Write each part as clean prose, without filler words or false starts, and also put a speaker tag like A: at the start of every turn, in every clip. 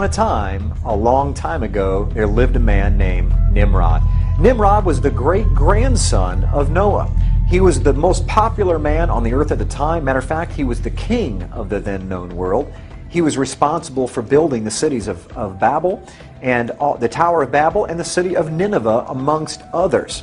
A: A time, a long time ago, there lived a man named Nimrod. Nimrod was the great-grandson of Noah. He was the most popular man on the earth at the time. Matter of fact, he was the king of the then-known world. He was responsible for building the cities of Babel, and the Tower of Babel, and the city of Nineveh, amongst others.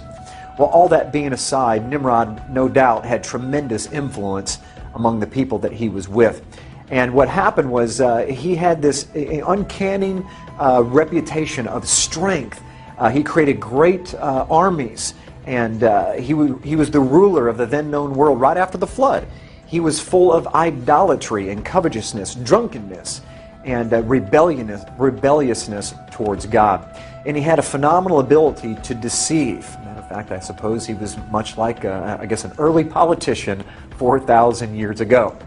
A: Well, all that being aside, Nimrod, no doubt, had tremendous influence among the people that he was with. And what happened was he had this uncanny reputation of strength. He created great armies, and he was the ruler of the then-known world right after the flood. He was full of idolatry and covetousness, drunkenness, and rebelliousness towards God. And he had a phenomenal ability to deceive. Matter of fact, I suppose he was much like, I guess, an early politician 4,000 years ago.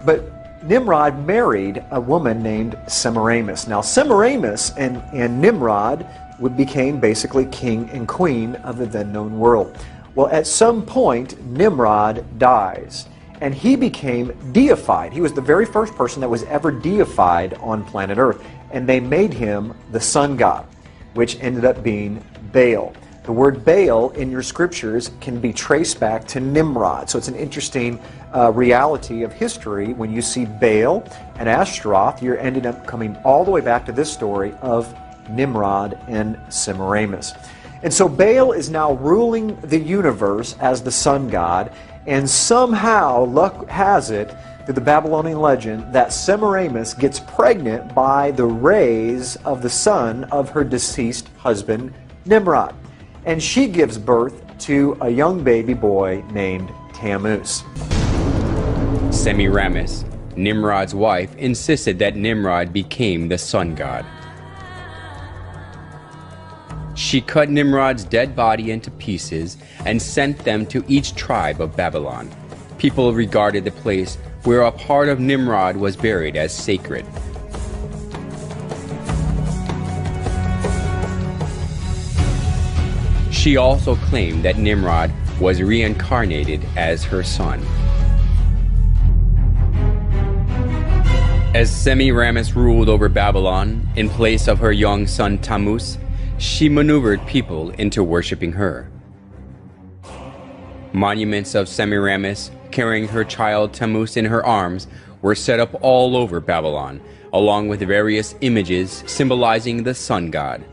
A: But Nimrod married a woman named Semiramis. Now, Semiramis and Nimrod became basically king and queen of the then-known world. Well, at some point, Nimrod dies, and he became deified. He was the very first person that was ever deified on planet Earth, and they made him the sun god, which ended up being Baal. The word Baal in your scriptures can be traced back to Nimrod. So it's an interesting reality of history. When you see Baal and Ashtaroth, you're ended up coming all the way back to this story of Nimrod and Semiramis. And so Baal is now ruling the universe as the sun god, and somehow luck has it through the Babylonian legend that Semiramis gets pregnant by the rays of the sun of her deceased husband Nimrod. And she gives birth to a young baby boy named Tammuz.
B: Semiramis, Nimrod's wife, insisted that Nimrod became the sun god. She cut Nimrod's dead body into pieces and sent them to each tribe of Babylon. People regarded the place where a part of Nimrod was buried as sacred. She also claimed that Nimrod was reincarnated as her son. As Semiramis ruled over Babylon in place of her young son Tammuz, she maneuvered people into worshiping her. Monuments of Semiramis carrying her child Tammuz in her arms were set up all over Babylon, along with various images symbolizing the sun god.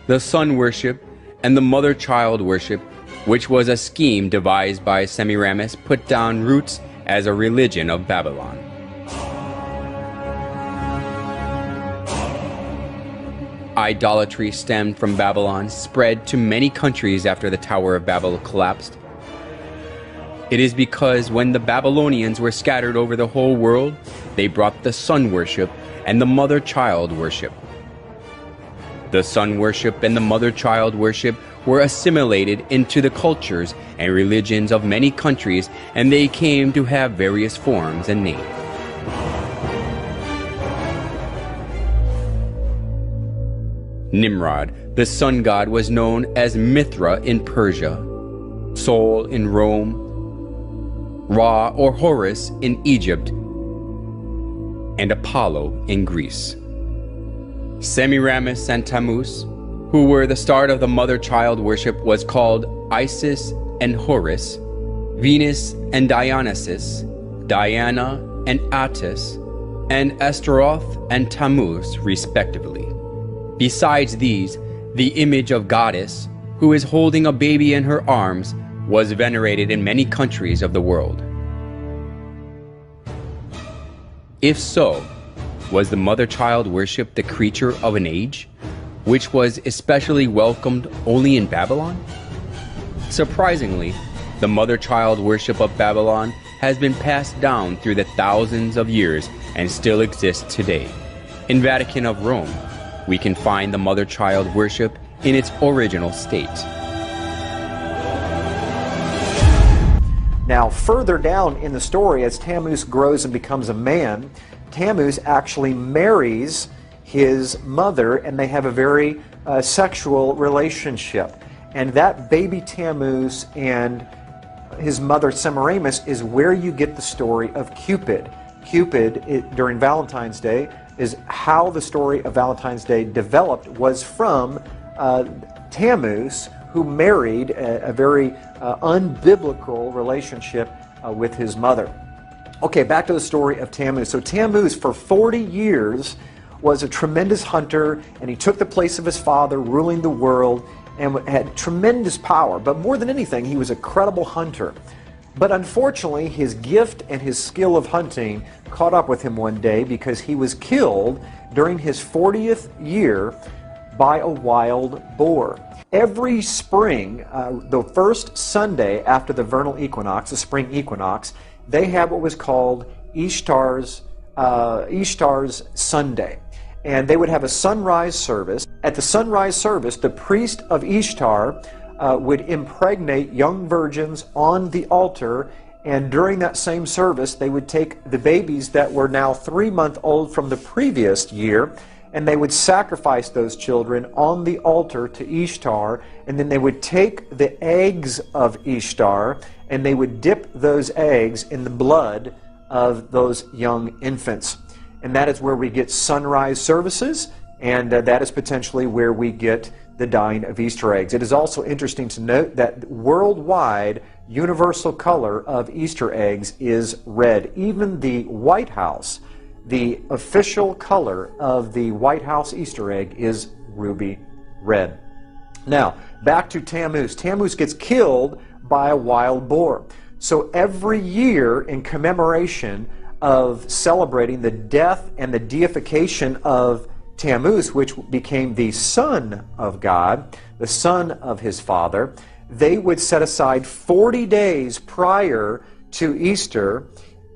B: The sun worship and the mother-child worship, which was a scheme devised by Semiramis, put down roots as a religion of Babylon. Idolatry stemmed from Babylon, spread to many countries after the Tower of Babel collapsed. It is because when the Babylonians were scattered over the whole world, they brought the sun worship and the mother-child worship. The sun worship and the mother-child worship were assimilated into the cultures and religions of many countries, and they came to have various forms and names. Nimrod, the sun god, was known as Mithra in Persia, Sol in Rome, Ra or Horus in Egypt, and Apollo in Greece. Semiramis and Tammuz, who were the start of the mother-child worship, was called Isis and Horus, Venus and Dionysus, Diana and Attis, and Astaroth and Tammuz, respectively. Besides these, the image of goddess, who is holding a baby in her arms, was venerated in many countries of the world. If so, was the mother-child worship the creature of an age, which was especially welcomed only in Babylon? Surprisingly, the mother-child worship of Babylon has been passed down through the thousands of years and still exists today. In Vatican of Rome, we can find the mother-child worship in its original state.
A: Now, further down in the story, as Tammuz grows and becomes a man, Tammuz actually marries his mother, and they have a very sexual relationship. And that baby Tammuz and his mother Semiramis is where you get the story of Cupid. Cupid, during Valentine's Day, is how the story of Valentine's Day developed was from Tammuz, who married a very unbiblical relationship with his mother. Okay, back to the story of Tammuz. So Tammuz, for 40 years, was a tremendous hunter, and he took the place of his father, ruling the world, and had tremendous power. But more than anything, he was a credible hunter. But unfortunately, his gift and his skill of hunting caught up with him one day, because he was killed during his 40th year by a wild boar. Every spring, the first Sunday after the vernal equinox, the spring equinox, they had what was called Ishtar's Sunday. And they would have a sunrise service. At the sunrise service, the priest of Ishtar would impregnate young virgins on the altar, and during that same service, they would take the babies that were now 3-month-old from the previous year, and they would sacrifice those children on the altar to Ishtar, and then they would take the eggs of Ishtar, and they would dip those eggs in the blood of those young infants. And that is where we get sunrise services, and that is potentially where we get the dying of Easter eggs. It is also interesting to note that worldwide universal color of Easter eggs is red. Even the White House, the official color of the White House Easter egg is ruby red. Now, back to Tammuz. Tammuz gets killed by a wild boar. So every year, in commemoration of celebrating the death and the deification of Tammuz, which became the son of God, the son of his father, they would set aside 40 days prior to Easter,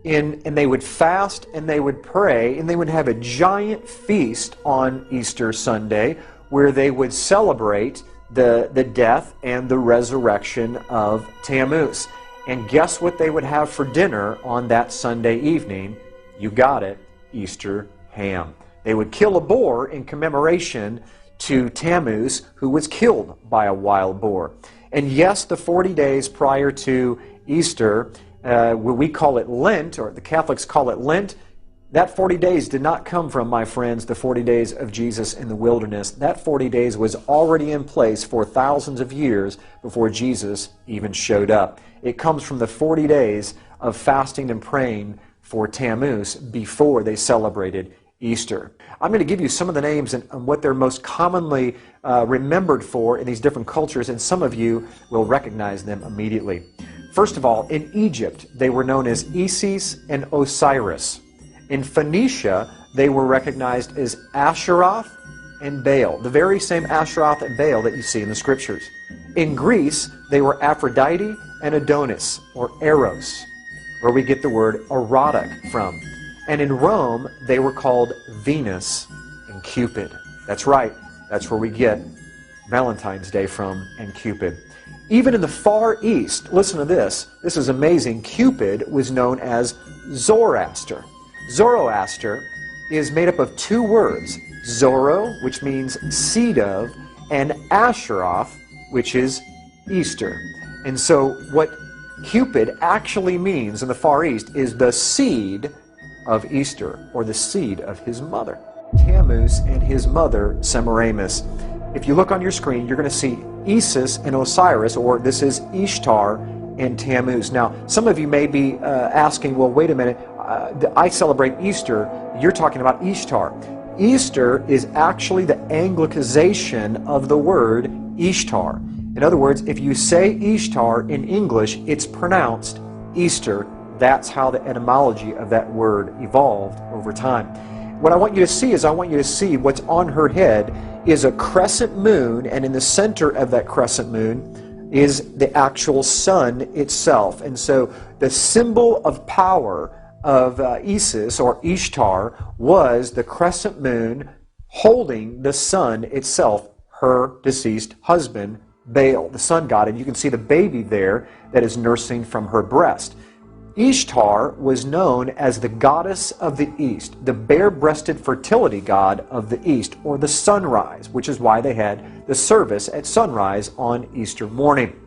A: and they would fast and they would pray, and they would have a giant feast on Easter Sunday where they would celebrate the death and the resurrection of Tammuz. And guess what they would have for dinner on that Sunday evening? You got it, Easter ham. They would kill a boar in commemoration to Tammuz, who was killed by a wild boar. And yes, the 40 days prior to Easter, we call it Lent, or the Catholics call it Lent, that 40 days did not come from, my friends, the 40 days of Jesus in the wilderness. That 40 days was already in place for thousands of years before Jesus even showed up. It comes from the 40 days of fasting and praying for Tammuz before they celebrated Easter. I'm going to give you some of the names and what they're most commonly remembered for in these different cultures, and some of you will recognize them immediately. First of all, in Egypt, they were known as Isis and Osiris. In Phoenicia, they were recognized as Asheroth and Baal, the very same Asheroth and Baal that you see in the scriptures. In Greece, they were Aphrodite and Adonis, or Eros, where we get the word erotic from. And in Rome, they were called Venus and Cupid. That's right, that's where we get Valentine's Day from, and Cupid. Even in the Far East, listen to this is amazing, Cupid was known as Zoroaster. Zoroaster is made up of two words, Zoro, which means seed of, and Asheroth, which is Easter. And so what Cupid actually means in the Far East is the seed of Easter, or the seed of his mother. Tammuz and his mother, Semiramis. If you look on your screen, you're going to see Isis and Osiris, or this is Ishtar and Tammuz. Now, some of you may be asking, well, wait a minute, I celebrate Easter, you're talking about Ishtar. Easter is actually the Anglicization of the word Ishtar. In other words, if you say Ishtar in English, it's pronounced Easter. That's how the etymology of that word evolved over time. What I want you to see is, I want you to see what's on her head is a crescent moon, and in the center of that crescent moon is the actual sun itself. And so the symbol of power of Isis, or Ishtar, was the crescent moon holding the sun itself, her deceased husband, Baal, the sun god. And you can see the baby there that is nursing from her breast. Ishtar was known as the goddess of the East, the bare-breasted fertility god of the East, or the sunrise, which is why they had the service at sunrise on Easter morning.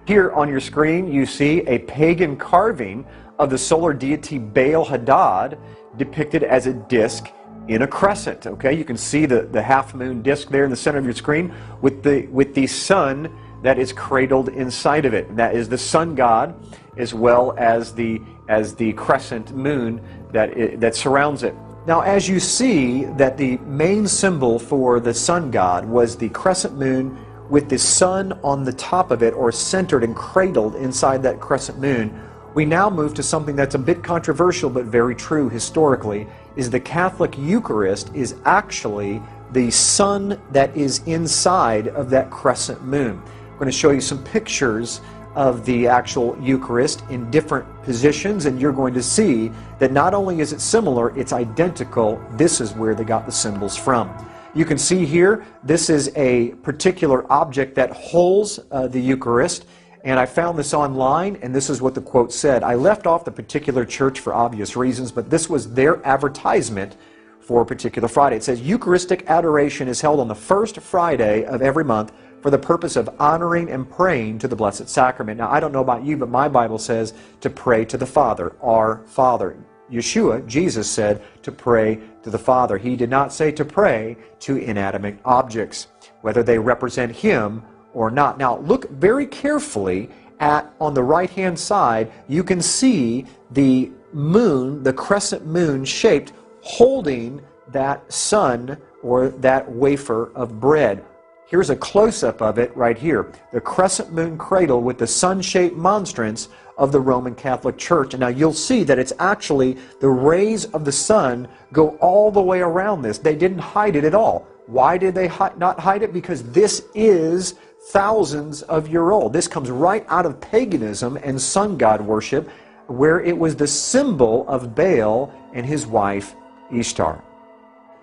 A: Here on your screen, you see a pagan carving of the solar deity Baal Hadad, depicted as a disc in a crescent. Okay, you can see the half moon disk there in the center of your screen with the sun that is cradled inside of it. That is the sun god, as well as the crescent moon that surrounds it. Now, as you see that the main symbol for the sun god was the crescent moon with the sun on the top of it, or centered and cradled inside that crescent moon, we now move to something that's a bit controversial but very true historically, is the Catholic Eucharist is actually the sun that is inside of that crescent moon. I'm going to show you some pictures of the actual Eucharist in different positions, and you're going to see that not only is it similar, it's identical. This is where they got the symbols from. You can see here, this is a particular object that holds the Eucharist, and I found this online, and this is what the quote said. I left off the particular church for obvious reasons, but this was their advertisement for a particular Friday. It says, Eucharistic adoration is held on the first Friday of every month for the purpose of honoring and praying to the Blessed Sacrament. Now, I don't know about you, but my Bible says to pray to the Father, our Father. Yeshua, Jesus, said to pray to the Father. He did not say to pray to inanimate objects, whether they represent Him or not. Now, look very carefully at, on the right-hand side, you can see the moon, the crescent moon shaped, holding that sun or that wafer of bread. Here's a close-up of it right here. The crescent moon cradle with the sun-shaped monstrance of the Roman Catholic Church. And now you'll see that it's actually the rays of the sun go all the way around this. They didn't hide it at all. Why did they not hide it? Because this is thousands of years old. This comes right out of paganism and sun god worship, where it was the symbol of Baal and his wife Ishtar.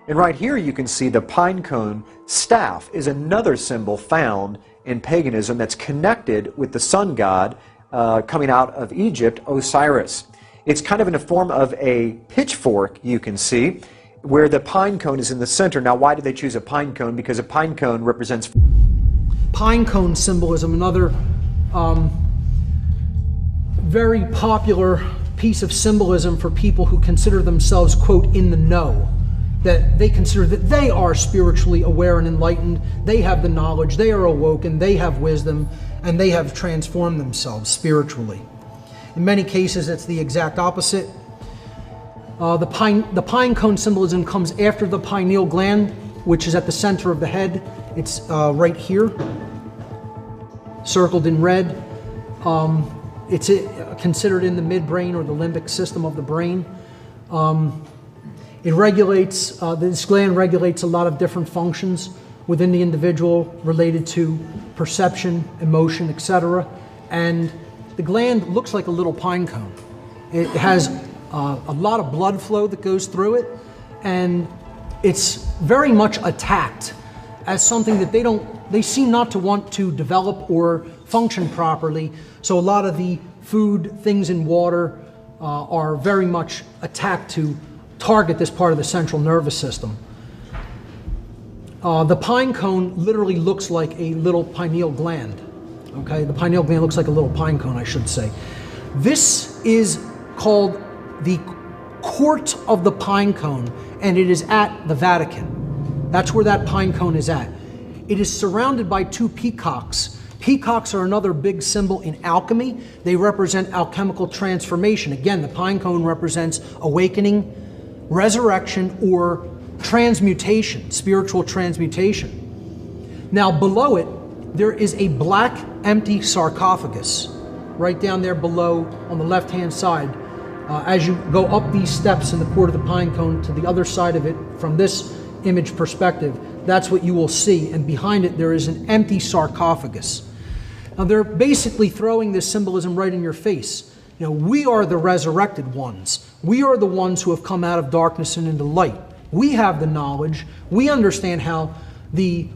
A: And right here you can see the pine cone staff is another symbol found in paganism that's connected with the sun god coming out of Egypt, Osiris. It's kind of in the form of a pitchfork, you can see, where the pine cone is in the center. Now, why did they choose a pine cone? Because a pine cone represents...
C: Pine cone symbolism, another very popular piece of symbolism for people who consider themselves, quote, in the know. That they consider that they are spiritually aware and enlightened, they have the knowledge, they are awoken, they have wisdom, and they have transformed themselves spiritually. In many cases, it's the exact opposite. The pine cone symbolism comes after the pineal gland, which is at the center of the head. It's right here, circled in red. It's considered in the midbrain or the limbic system of the brain. It regulates, this gland regulates a lot of different functions within the individual related to perception, emotion, etc. And the gland looks like a little pine cone. It has a lot of blood flow that goes through it, and it's very much attacked as something that they seem not to want to develop or function properly. So a lot of the food, things in water are very much attacked to target this part of the central nervous system. The pine cone literally looks like a little pineal gland. Okay, the pineal gland looks like a little pine cone, I should say. This is called the Court of the Pine Cone, and it is at the Vatican. That's where that pine cone is at. It is surrounded by two peacocks. Peacocks are another big symbol in alchemy. They represent alchemical transformation. Again, the pine cone represents awakening, resurrection, or transmutation, spiritual transmutation. Now below it, there is a black empty sarcophagus right down there below on the left-hand side. As you go up these steps in the Court of the Pine Cone to the other side of it, from this image perspective, that's what you will see. And behind it, there is an empty sarcophagus. Now they're basically throwing this symbolism right in your face. You know, we are the resurrected ones. We are the ones who have come out of darkness and into light. We have the knowledge. We understand how the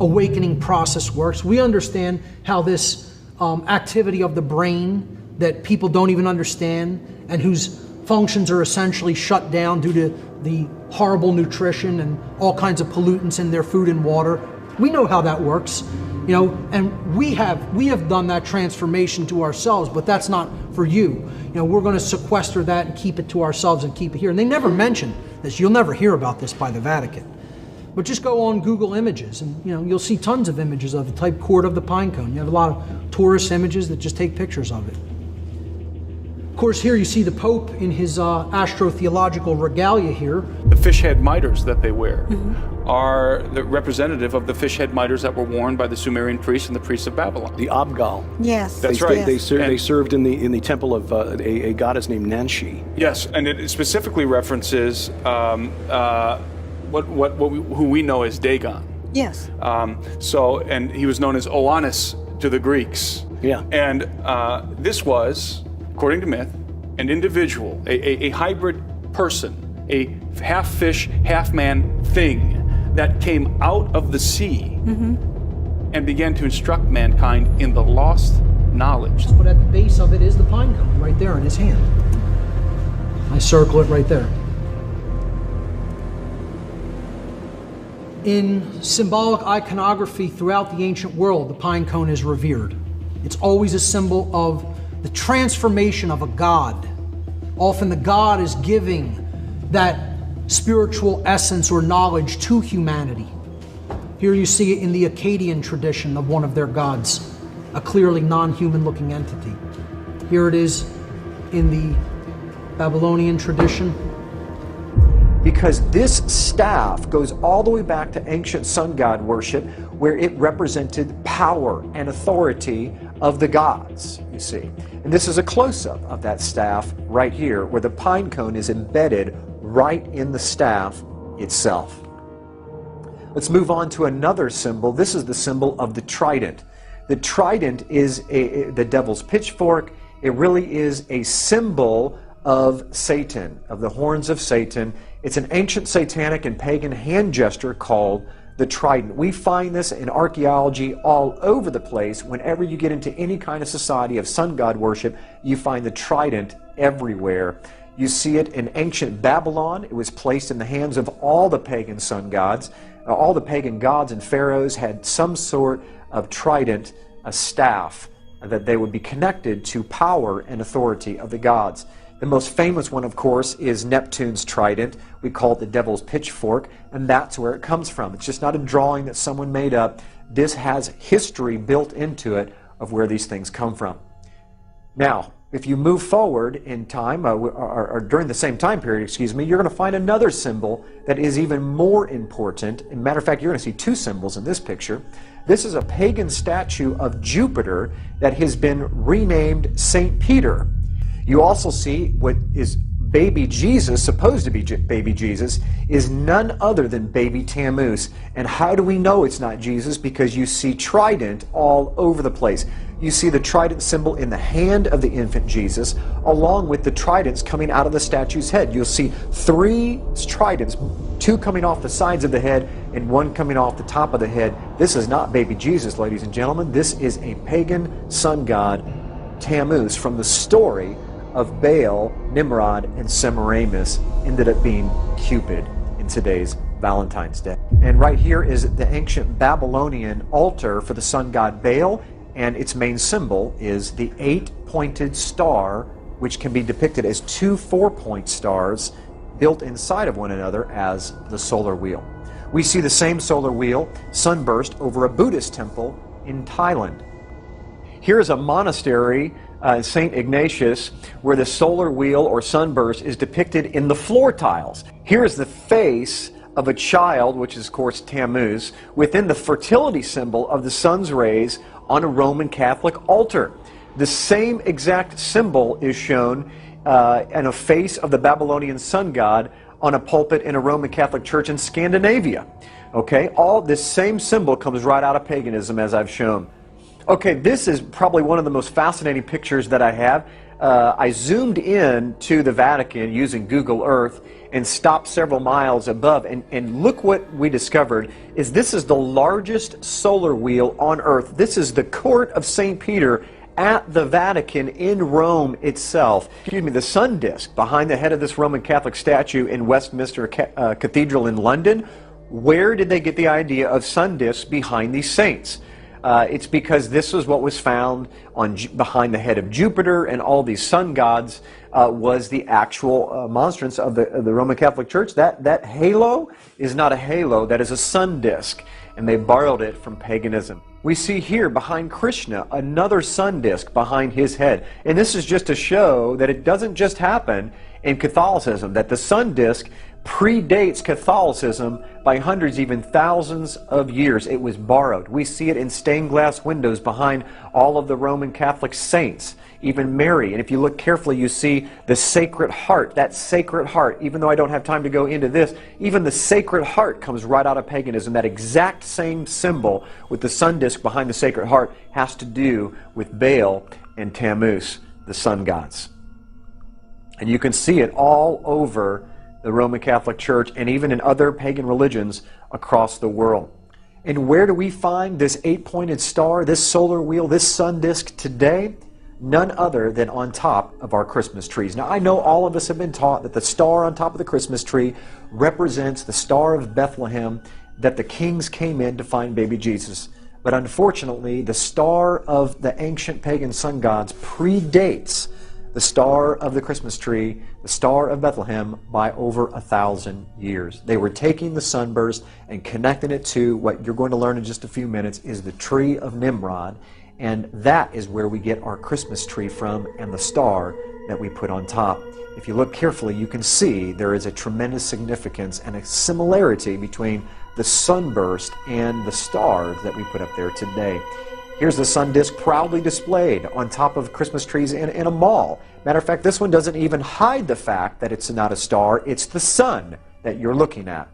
C: awakening process works. We understand how this activity of the brain that people don't even understand and whose functions are essentially shut down due to the horrible nutrition and all kinds of pollutants in their food and water. We know how that works, you know, and we have done that transformation to ourselves, but that's not for you. You know, we're going to sequester that and keep it to ourselves and keep it here. And they never mention this. You'll never hear about this by the Vatican. But just go on Google Images and you'll see tons of images of the type court of the pine cone. You have a lot of tourist images that just take pictures of it. Of course, here you see the Pope in his astrotheological regalia here.
D: The fish head miters that they wear are the representative of the fish head miters that were worn by the Sumerian priests and the priests of Babylon.
E: The Abgal.
F: Yes.
D: That's right.
F: Yes.
E: They served in the temple of a goddess named Nanshi.
D: Yes, and it specifically references who we know as Dagon.
F: Yes.
D: And he was known as Oannes to the Greeks.
E: Yeah.
D: And this was, according to myth, an individual, a hybrid person, a half fish, half man thing that came out of the sea and began to instruct mankind in the lost knowledge.
C: But at the base of it is the pine cone right there in his hand. I circle it right there. In symbolic iconography throughout the ancient world, the pine cone is revered. It's always a symbol of the transformation of a god. Often the god is giving that spiritual essence or knowledge to humanity. Here you see it in the Akkadian tradition of one of their gods, a clearly non-human looking entity. Here it is in the Babylonian tradition.
A: Because this staff goes all the way back to ancient sun god worship, where it represented power and authority of the gods, you see. And this is a close-up of that staff right here, where the pine cone is embedded right in the staff itself. Let's move on to another symbol. This is the symbol of the trident. The trident is the devil's pitchfork. It really is a symbol of Satan, of the horns of Satan. It's an ancient satanic and pagan hand gesture called the trident. We find this in archaeology all over the place. Whenever you get into any kind of society of sun god worship, you find the trident everywhere. You see it in ancient Babylon. It was placed in the hands of all the pagan sun gods. All the pagan gods and pharaohs had some sort of trident, a staff, that they would be connected to power and authority of the gods. The most famous one, of course, is Neptune's trident. We call it the devil's pitchfork, and that's where it comes from. It's just not a drawing that someone made up. This has history built into it of where these things come from. Now, if you move forward in time, or during the same time period, you're going to find another symbol that is even more important. As a matter of fact, you're going to see two symbols in this picture. This is a pagan statue of Jupiter that has been renamed St. Peter. You also see what is baby Jesus, supposed to be baby Jesus, is none other than baby Tammuz. And how do we know it's not Jesus? Because you see trident all over the place. You see the trident symbol in the hand of the infant Jesus, along with the tridents coming out of the statue's head. You'll see three tridents, two coming off the sides of the head and one coming off the top of the head. This is not baby Jesus, ladies and gentlemen. This is a pagan sun god, Tammuz, from the story of Baal, Nimrod, and Semiramis, ended up being Cupid in today's Valentine's Day. And right here is the ancient Babylonian altar for the sun god Baal, and its main symbol is the 8-pointed star, which can be depicted as two 4-point stars built inside of one another as the solar wheel. We see the same solar wheel sunburst over a Buddhist temple in Thailand. Here is a monastery, St. Ignatius, where the solar wheel or sunburst is depicted in the floor tiles. Here is the face of a child, which is of course Tammuz, within the fertility symbol of the sun's rays on a Roman Catholic altar. The same exact symbol is shown in a face of the Babylonian sun god on a pulpit in a Roman Catholic church in Scandinavia. Okay, all this same symbol comes right out of paganism, as I've shown. Okay, this is probably one of the most fascinating pictures that I have. I zoomed in to the Vatican using Google Earth and stopped several miles above, and look what we discovered is this is the largest solar wheel on Earth. This is the court of St. Peter at the Vatican in Rome itself. The sun disk behind the head of this Roman Catholic statue in Westminster Cathedral in London. Where did they get the idea of sun disks behind these saints? It's because this was what was found behind the head of Jupiter, and all these sun gods was the actual monstrance of the Roman Catholic Church. That halo is not a halo, that is a sun disk, and they borrowed it from paganism. We see here behind Krishna another sun disk behind his head, and this is just to show that it doesn't just happen in Catholicism, that the sun disk predates Catholicism by hundreds, even thousands of years. It was borrowed. We see it in stained glass windows behind all of the Roman Catholic saints, even Mary. And if you look carefully, you see the Sacred Heart. That Sacred Heart, even though I don't have time to go into this, even the Sacred Heart comes right out of paganism. That exact same symbol with the sun disk behind the Sacred Heart has to do with Baal and Tammuz, the sun gods. And you can see it all over the Roman Catholic Church and even in other pagan religions across the world. And where do we find this 8-pointed star, this solar wheel, this sun disk today? None other than on top of our Christmas trees. Now, I know all of us have been taught that the star on top of the Christmas tree represents the Star of Bethlehem, that the kings came in to find baby Jesus. But unfortunately, the star of the ancient pagan sun gods predates the star of the Christmas tree, the Star of Bethlehem, by over 1,000 years. They were taking the sunburst and connecting it to what you're going to learn in just a few minutes is the tree of Nimrod, and that is where we get our Christmas tree from and the star that we put on top. If you look carefully, you can see there is a tremendous significance and a similarity between the sunburst and the stars that we put up there today. Here's the sun disk proudly displayed on top of Christmas trees in a mall. Matter of fact, this one doesn't even hide the fact that it's not a star, it's the sun that you're looking at.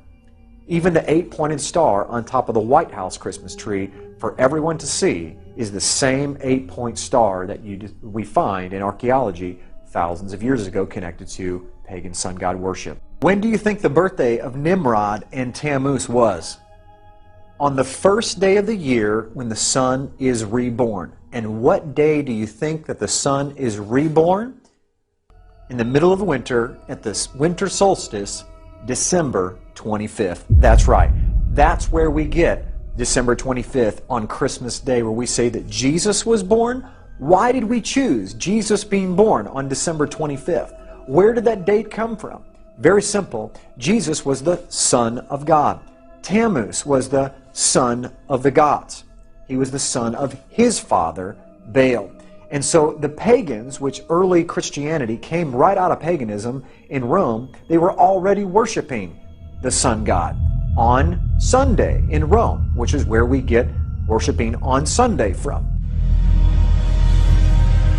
A: Even the 8-pointed star on top of the White House Christmas tree for everyone to see is the same 8-point star that we find in archaeology thousands of years ago connected to pagan sun god worship. When do you think the birthday of Nimrod and Tammuz was? On the first day of the year when the sun is reborn. And what day do you think that the sun is reborn? In the middle of winter, at this winter solstice, December 25th. That's right. That's where we get December 25th on Christmas Day, where we say that Jesus was born. Why did we choose Jesus being born on December 25th? Where did that date come from? Very simple. Jesus was the Son of God. Tammuz was the son of the gods. He was the son of his father, Baal. And so the pagans, which early Christianity came right out of paganism in Rome, they were already worshiping the sun god on Sunday in Rome, which is where we get worshiping on Sunday from.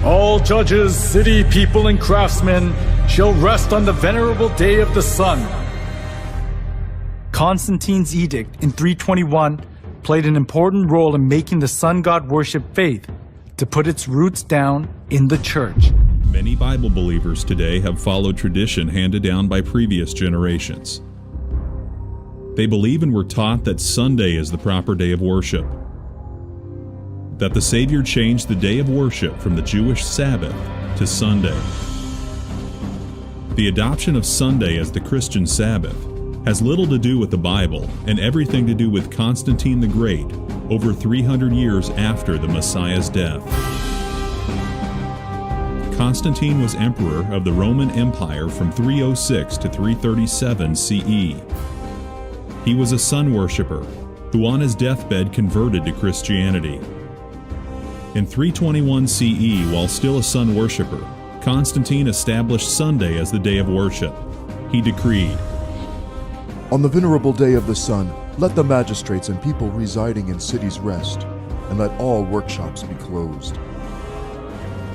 F: All judges, city people, and craftsmen shall rest on the venerable day of the sun. Constantine's edict in 321 played an important role in making the sun god worship faith to put its roots down in the church.
G: Many Bible believers today have followed tradition handed down by previous generations. They believe and were taught that Sunday is the proper day of worship, that the Savior changed the day of worship from the Jewish Sabbath to Sunday. The adoption of Sunday as the Christian Sabbath has little to do with the Bible and everything to do with Constantine the Great over 300 years after the Messiah's death. Constantine was emperor of the Roman Empire from 306 to 337 CE. He was a sun worshipper who on his deathbed converted to Christianity. In 321 CE, while still a sun worshipper, Constantine established Sunday as the day of worship. He decreed,
H: "On the venerable day of the sun, let the magistrates and people residing in cities rest, and let all workshops be closed."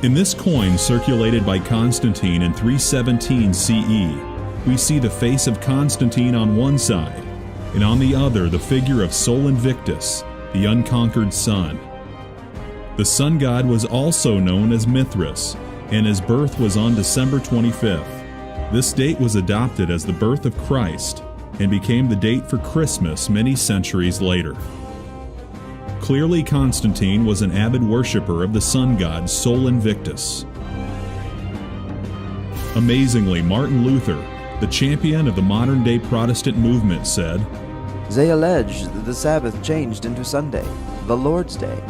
G: In this coin circulated by Constantine in 317 CE, we see the face of Constantine on one side, and on the other the figure of Sol Invictus, the unconquered sun. The sun god was also known as Mithras, and his birth was on December 25th. This date was adopted as the birth of Christ, and became the date for Christmas many centuries later. Clearly, Constantine was an avid worshipper of the sun god Sol Invictus. Amazingly, Martin Luther, the champion of the modern-day Protestant movement, said,
I: They allege that the Sabbath changed into Sunday, the Lord's Day,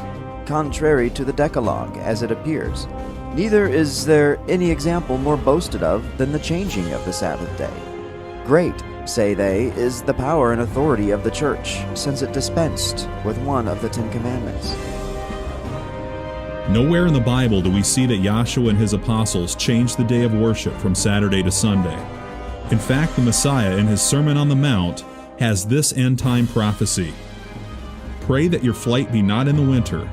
I: contrary to the Decalogue as it appears. Neither is there any example more boasted of than the changing of the Sabbath day. Great, say they, is the power and authority of the Church, since it dispensed with one of the 10 Commandments.
G: Nowhere in the Bible do we see that Yahshua and his apostles changed the day of worship from Saturday to Sunday. In fact, the Messiah in his Sermon on the Mount has this end-time prophecy: "Pray that your flight be not in the winter,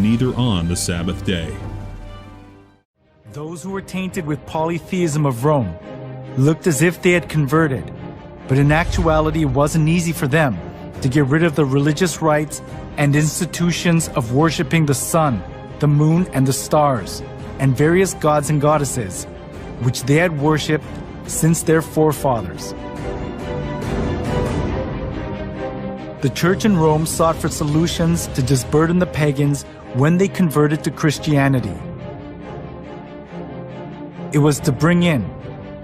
G: neither on the Sabbath day."
F: Those who were tainted with polytheism of Rome looked as if they had converted, but in actuality it wasn't easy for them to get rid of the religious rites and institutions of worshiping the sun, the moon, and the stars, and various gods and goddesses, which they had worshipped since their forefathers. The church in Rome sought for solutions to disburden the pagans when they converted to Christianity. It was to bring in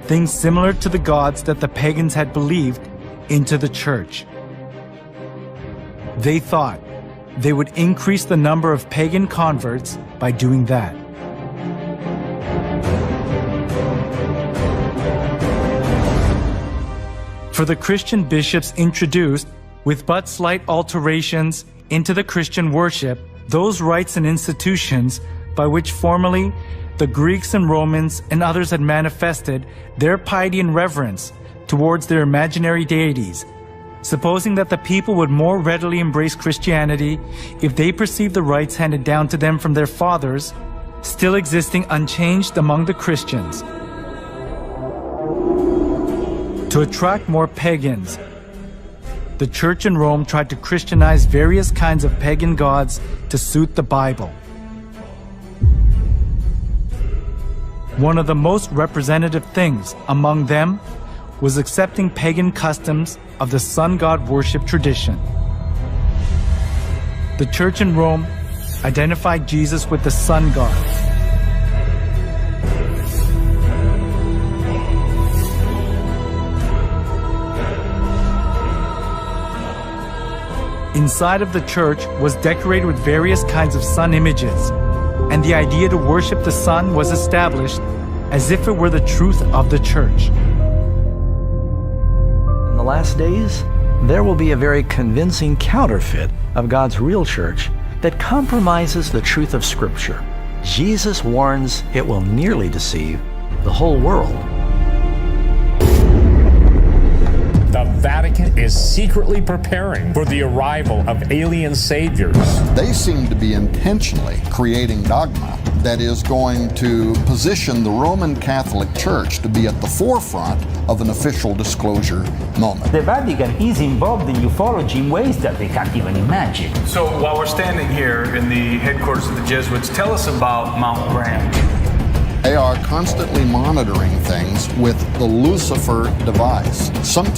F: things similar to the gods that the pagans had believed into the church. They thought they would increase the number of pagan converts by doing that. For the Christian bishops introduced, with but slight alterations, into the Christian worship those rites and institutions by which formerly the Greeks and Romans and others had manifested their piety and reverence towards their imaginary deities, supposing that the people would more readily embrace Christianity if they perceived the rites handed down to them from their fathers still existing unchanged among the Christians. To attract more pagans, the church in Rome tried to Christianize various kinds of pagan gods to suit the Bible. One of the most representative things among them was accepting pagan customs of the sun god worship tradition. The church in Rome identified Jesus with the sun god. Inside of the church was decorated with various kinds of sun images, and the idea to worship the sun was established as if it were the truth of the church.
J: In the last days, there will be a very convincing counterfeit of God's real church that compromises the truth of Scripture. Jesus warns it will nearly deceive the whole world.
K: The Vatican is secretly preparing for the arrival of alien saviors.
L: They seem to be intentionally creating dogma that is going to position the Roman Catholic Church to be at the forefront of an official disclosure moment.
M: The Vatican is involved in ufology in ways that they can't even imagine.
D: So while we're standing here in the headquarters of the Jesuits, tell us about Mount Graham.
L: They are constantly monitoring things with the Lucifer device. Sometimes